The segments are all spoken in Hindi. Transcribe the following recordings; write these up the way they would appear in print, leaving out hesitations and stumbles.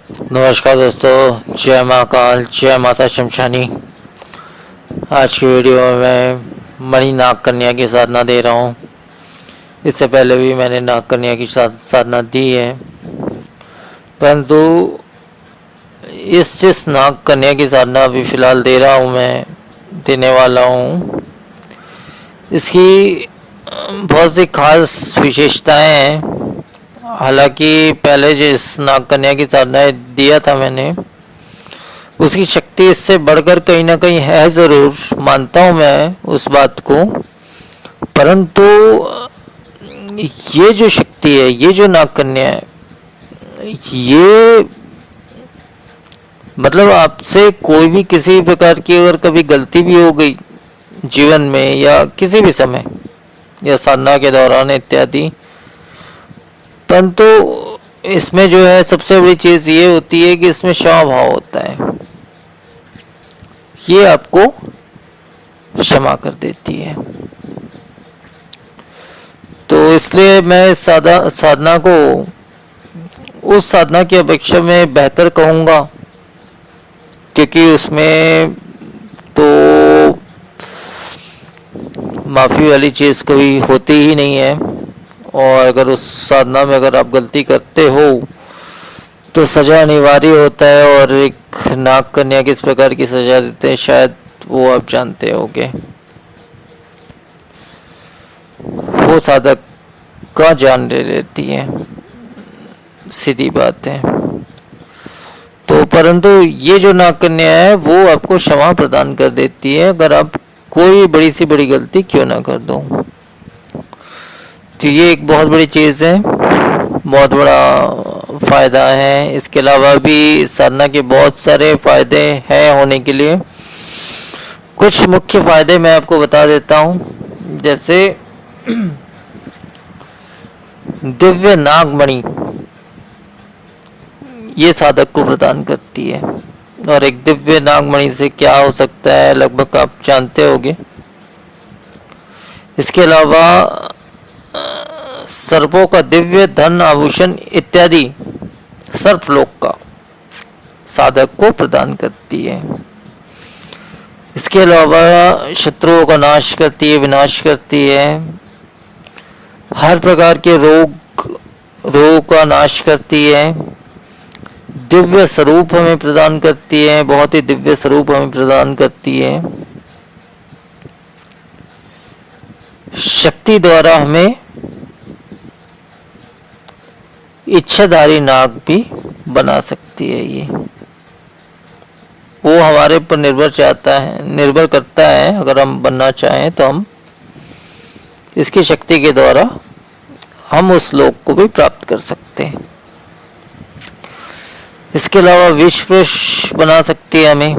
नमस्कार दोस्तों, जय महाकाल, जय माता शमशानी। आज की वीडियो में मैं मणि नाग कन्या की साधना दे रहा हूँ। इससे पहले भी मैंने नाग कन्या की साधना दी है, परंतु जिस नाग कन्या की साधना अभी फ़िलहाल दे रहा हूँ, मैं देने वाला हूँ, इसकी बहुत सी खास विशेषताएं हैं। हालांकि पहले जिस नाग कन्या की साधना दिया था मैंने, उसकी शक्ति इससे बढ़कर कहीं ना कहीं है, ज़रूर मानता हूँ मैं उस बात को। परंतु ये जो शक्ति है, ये जो नाग कन्या है, ये मतलब आपसे कोई भी किसी प्रकार की अगर कभी गलती भी हो गई जीवन में या किसी भी समय या साधना के दौरान इत्यादि, परंतु इसमें जो है सबसे बड़ी चीज़ ये होती है कि इसमें क्षमा भाव होता है। ये आपको क्षमा कर देती है। तो इसलिए मैं साधना को उस साधना की अपेक्षा में बेहतर कहूँगा, क्योंकि उसमें तो माफ़ी वाली चीज़ कभी होती ही नहीं है। और अगर उस साधना में अगर आप गलती करते हो तो सज़ा अनिवार्य होता है। और एक नाग कन्या किस प्रकार की सज़ा देते हैं, शायद वो आप जानते होंगे। वो साधक का जान ले लेती है, सीधी बात है। तो परंतु ये जो नाग कन्या है वो आपको क्षमा प्रदान कर देती है, अगर आप कोई बड़ी से बड़ी गलती क्यों ना कर दो। तो ये एक बहुत बड़ी चीज़ है, बहुत बड़ा फ़ायदा है। इसके अलावा भी इस साधना के बहुत सारे फ़ायदे हैं होने के लिए। कुछ मुख्य फ़ायदे मैं आपको बता देता हूँ। जैसे दिव्य नागमणि ये साधक को प्रदान करती है। और एक दिव्य नागमणि से क्या हो सकता है, लगभग आप जानते होंगे। इसके अलावा सर्पों का दिव्य धन आभूषण इत्यादि सर्पलोक का साधक को प्रदान करती है। इसके अलावा शत्रुओं का नाश करती है, विनाश करती है। हर प्रकार के रोग का नाश करती है। दिव्य स्वरूप हमें प्रदान करती है, बहुत ही दिव्य स्वरूप हमें प्रदान करती है। शक्ति द्वारा हमें इच्छाधारी नाग भी बना सकती है। ये वो हमारे पर निर्भर करता है। अगर हम बनना चाहें तो हम इसकी शक्ति के द्वारा हम उस लोक को भी प्राप्त कर सकते हैं। इसके अलावा विश्ववश बना सकती है हमें।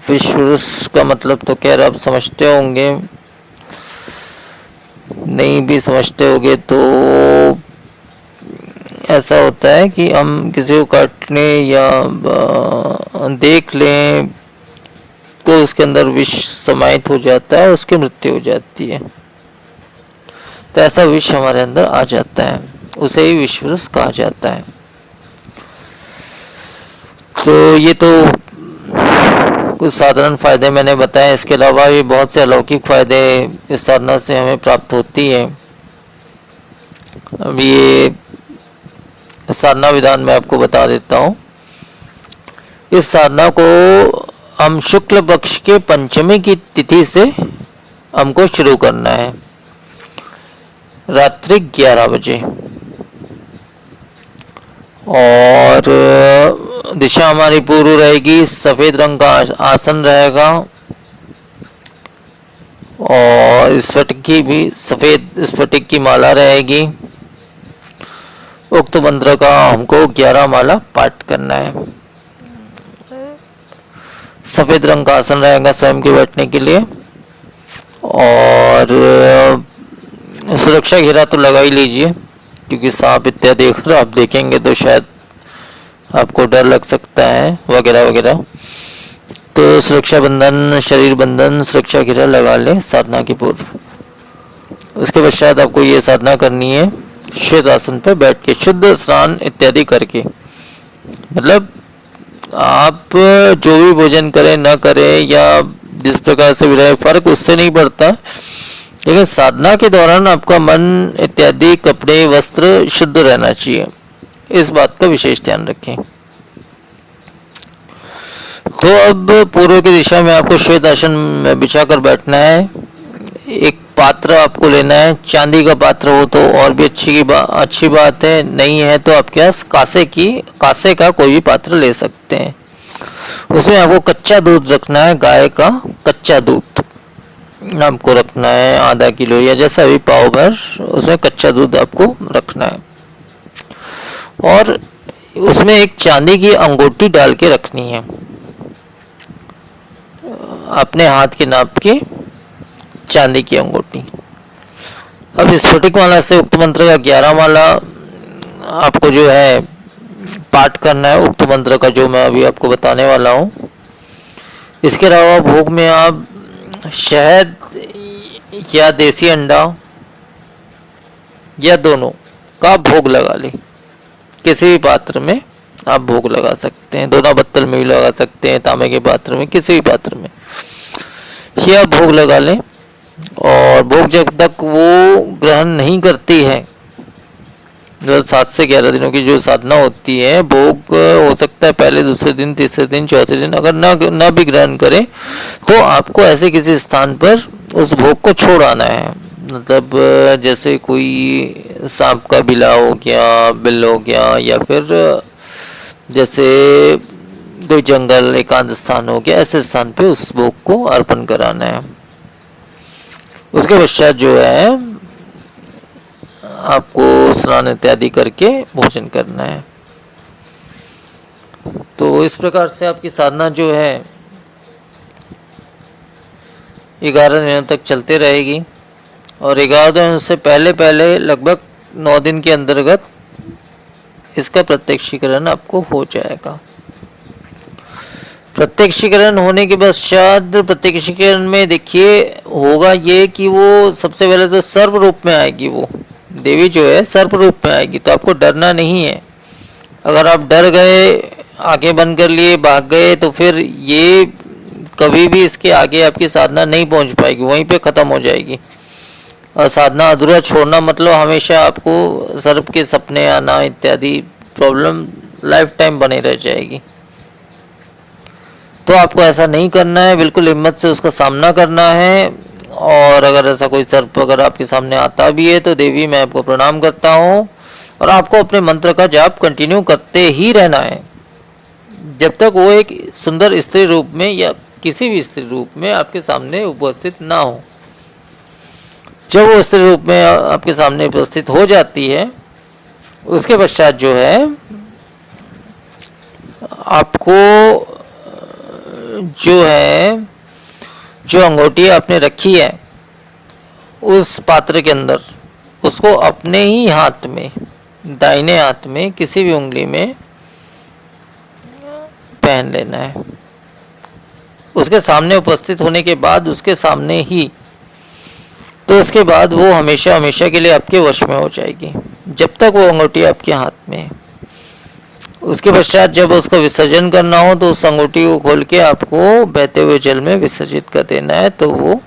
विश्ववश का मतलब तो खैर आप समझते होंगे, नहीं भी समझते होंगे तो ऐसा होता है कि हम किसी को काटने या देख लें तो उसके अंदर विष समाहित हो जाता है, उसकी मृत्यु हो जाती है। तो ऐसा विष हमारे अंदर आ जाता है, उसे ही विश्ववश कहा जाता है। तो ये तो कुछ साधारण फायदे मैंने बताए। इसके अलावा भी बहुत से अलौकिक फायदे इस साधना से हमें प्राप्त होती है। अब ये साधना विधान मैं आपको बता देता हूँ। इस साधना को हम शुक्ल पक्ष के पंचमी की तिथि से हमको शुरू करना है, रात्रि 11 बजे। और दिशा हमारी पूर्व रहेगी, सफ़ेद रंग का आसन रहेगा और स्फटिक की भी सफ़ेद स्फटिक की माला रहेगी। उक्त मंत्र का हमको 11 माला पाठ करना है। सफ़ेद रंग का आसन रहेगा स्वयं के बैठने के लिए। और सुरक्षा घेरा तो लगा ही लीजिए, क्योंकि सांप इत्यादि अगर आप देखेंगे तो शायद आपको डर लग सकता है वगैरह वगैरह। तो सुरक्षा बंधन, शरीर बंधन, सुरक्षा घेरा लगा लें साधना के पूर्व। उसके पश्चात आपको ये साधना करनी है श्वेत आसन पर बैठ के, शुद्ध स्नान इत्यादि करके। मतलब आप जो भी भोजन करें न करें या जिस प्रकार से भी रहे, फर्क उससे नहीं पड़ता, लेकिन साधना के दौरान आपका मन इत्यादि कपड़े वस्त्र शुद्ध रहना चाहिए। इस बात का विशेष ध्यान रखें। तो अब पूर्व की दिशा में आपको श्वेत आसन में बिछाकर बैठना है। एक पात्र आपको लेना है, चांदी का पात्र हो तो और भी अच्छी बात है, नहीं है तो आपके पास कांसे का कोई भी पात्र ले सकते हैं। उसमें आपको कच्चा दूध रखना है, गाय का कच्चा दूध आपको रखना है, आधा किलो या जैसा भी पाव भर, उसमें कच्चा दूध आपको रखना है। और उसमें एक चांदी की अंगूठी डाल के रखनी है, अपने हाथ के नाप की चांदी की अंगूठी। अब स्फटिक माला से उक्त मंत्र का 11 माला आपको जो है पाठ करना है, उक्त मंत्र का जो मैं अभी आपको बताने वाला हूँ। इसके अलावा भोग में आप शहद या देसी अंडा या दोनों का भोग लगा लें। किसी भी पात्र में आप भोग लगा सकते हैं, दोना बत्तल में भी लगा सकते हैं, तांबे के पात्र में, किसी भी पात्र में ये आप भोग लगा लें। और भोग जब तक वो ग्रहण नहीं करती है, 7 से 11 दिनों की जो साधना होती है, भोग हो सकता है पहले, दूसरे दिन, तीसरे दिन, चौथे दिन, अगर न भी ग्रहण करे तो आपको ऐसे किसी स्थान पर उस भोग को छोड़ आना है। मतलब जैसे कोई सांप का बिला हो गया, बिल हो गया, या फिर जैसे कोई जंगल एकांत स्थान हो गया, ऐसे स्थान पे उस भोग को अर्पण कराना है। उसके पश्चात जो है आपको स्नान इत्यादि करके भोजन करना है। तो इस प्रकार से आपकी साधना जो है 11 दिनों तक चलते रहेगी। और 11 दिन से पहले लगभग 9 दिन के अंतर्गत इसका प्रत्यक्षीकरण आपको हो जाएगा। प्रत्यक्षीकरण होने के पश्चात प्रत्यक्षीकरण में देखिए होगा ये कि वो सबसे पहले तो सर्प रूप में आएगी, वो देवी जो है सर्प रूप में आएगी। तो आपको डरना नहीं है। अगर आप डर गए, आंखें बंद कर लिए, भाग गए, तो फिर ये कभी भी इसके आगे आपकी साधना नहीं पहुंच पाएगी, वहीं पे ख़त्म हो जाएगी। और साधना अधूरा छोड़ना मतलब हमेशा आपको सर्प के सपने आना इत्यादि प्रॉब्लम लाइफ टाइम बने रह जाएगी। तो आपको ऐसा नहीं करना है, बिल्कुल हिम्मत से उसका सामना करना है। और अगर ऐसा कोई सर्प अगर आपके सामने आता भी है तो देवी मैं आपको प्रणाम करता हूँ, और आपको अपने मंत्र का जाप कंटिन्यू करते ही रहना है जब तक वो एक सुंदर स्त्री रूप में या किसी भी स्त्री रूप में आपके सामने उपस्थित ना हो। जब वो स्त्री रूप में आपके सामने उपस्थित हो जाती है, उसके पश्चात जो है आपको जो अंगूठी आपने रखी है उस पात्र के अंदर, उसको अपने ही हाथ में, दाहिने हाथ में किसी भी उंगली में पहन लेना है। उसके सामने उपस्थित होने के बाद उसके सामने ही, तो उसके बाद वो हमेशा हमेशा के लिए आपके वश में हो जाएगी जब तक वो अंगूठी आपके हाथ में है। उसके पश्चात जब उसको विसर्जन करना हो तो उस अंगूठी को खोल के आपको बहते हुए जल में विसर्जित कर देना है। तो वो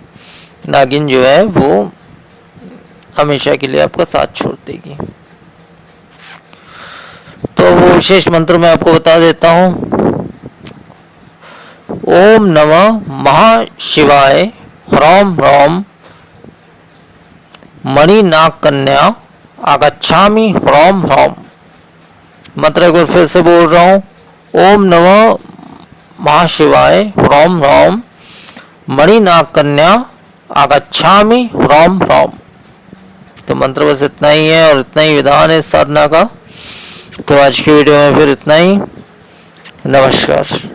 नागिन जो है वो हमेशा के लिए आपका साथ छोड़ देगी। तो वो विशेष मंत्र मैं आपको बता देता हूँ। ओम नमः महाशिवाय ह्रौं ह्रौं मणिनाग कन्या आगच्छामि ह्रौं ह्रौं। मंत्र एक बार फिर से बोल रहा हूँ। ओम नमः महाशिवाय ह्रौं ह्रौं मणिनाग कन्या आगच्छामि ह्रौं ह्रौं। तो मंत्र बस इतना ही है और इतना ही विधान है इस साधना का। तो आज की वीडियो में फिर इतना ही। नमस्कार।